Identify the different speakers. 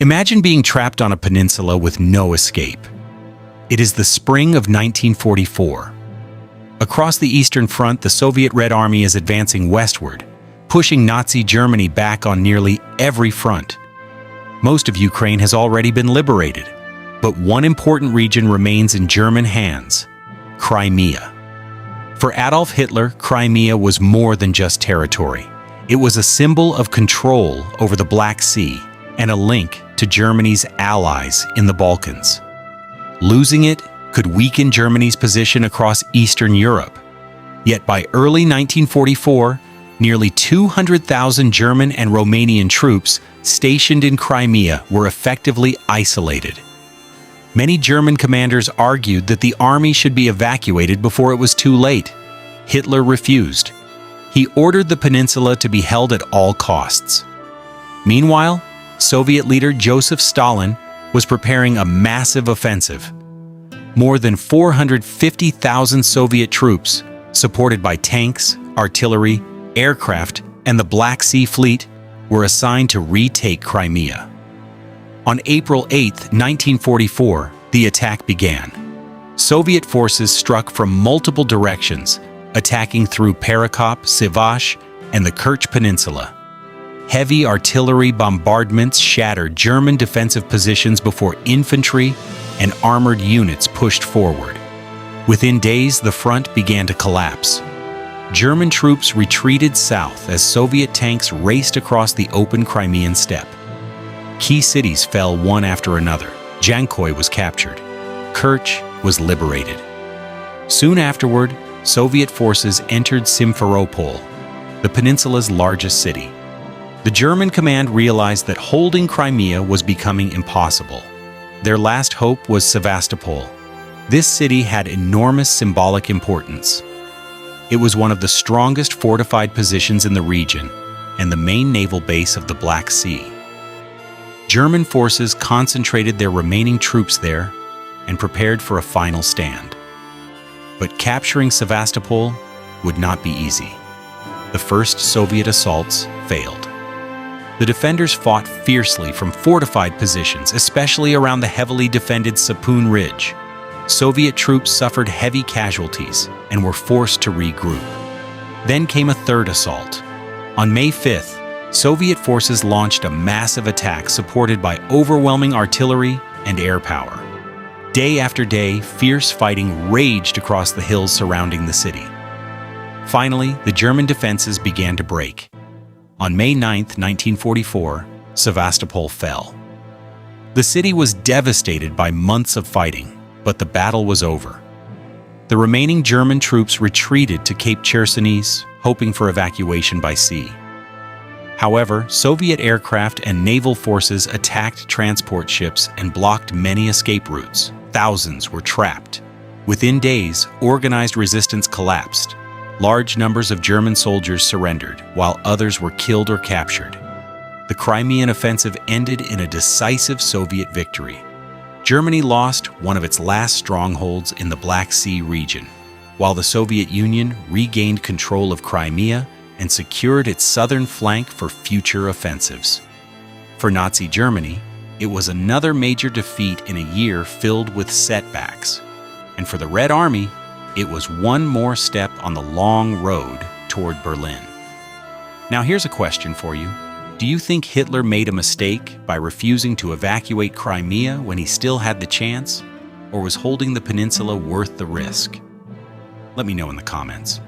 Speaker 1: Imagine being trapped on a peninsula with no escape. It is the spring of 1944. Across the Eastern Front, the Soviet Red Army is advancing westward, pushing Nazi Germany back on nearly every front. Most of Ukraine has already been liberated, but one important region remains in German hands: Crimea. For Adolf Hitler, Crimea was more than just territory. It was a symbol of control over the Black Sea and a link to Germany's allies in the Balkans. Losing it could weaken Germany's position across Eastern Europe. Yet by early 1944, nearly 200,000 German and Romanian troops stationed in Crimea were effectively isolated. Many German commanders argued that the army should be evacuated before it was too late. Hitler refused. He ordered the peninsula to be held at all costs. Meanwhile, Soviet leader Joseph Stalin was preparing a massive offensive. More than 450,000 Soviet troops, supported by tanks, artillery, aircraft, and the Black Sea Fleet, were assigned to retake Crimea. On April 8, 1944, the attack began. Soviet forces struck from multiple directions, attacking through Perekop, Sivash, and the Kerch Peninsula. Heavy artillery bombardments shattered German defensive positions before infantry and armored units pushed forward. Within days, the front began to collapse. German troops retreated south as Soviet tanks raced across the open Crimean steppe. Key cities fell one after another. Jankoy was captured. Kerch was liberated. Soon afterward, Soviet forces entered Simferopol, the peninsula's largest city. The German command realized that holding Crimea was becoming impossible. Their last hope was Sevastopol. This city had enormous symbolic importance. It was one of the strongest fortified positions in the region and the main naval base of the Black Sea. German forces concentrated their remaining troops there and prepared for a final stand. But capturing Sevastopol would not be easy. The first Soviet assaults failed. The defenders fought fiercely from fortified positions, especially around the heavily defended Sapun Ridge. Soviet troops suffered heavy casualties and were forced to regroup. Then came a third assault. On May 5th, Soviet forces launched a massive attack supported by overwhelming artillery and air power. Day after day, fierce fighting raged across the hills surrounding the city. Finally, the German defenses began to break. On May 9, 1944, Sevastopol fell. The city was devastated by months of fighting, but the battle was over. The remaining German troops retreated to Cape Chersonis, hoping for evacuation by sea. However, Soviet aircraft and naval forces attacked transport ships and blocked many escape routes. Thousands were trapped. Within days, organized resistance collapsed. Large numbers of German soldiers surrendered, while others were killed or captured. The Crimean offensive ended in a decisive Soviet victory. Germany lost one of its last strongholds in the Black Sea region, while the Soviet Union regained control of Crimea and secured its southern flank for future offensives. For Nazi Germany, it was another major defeat in a year filled with setbacks. And for the Red Army, it was one more step on the long road toward Berlin. Now here's a question for you. Do you think Hitler made a mistake by refusing to evacuate Crimea when he still had the chance? Or was holding the peninsula worth the risk? Let me know in the comments.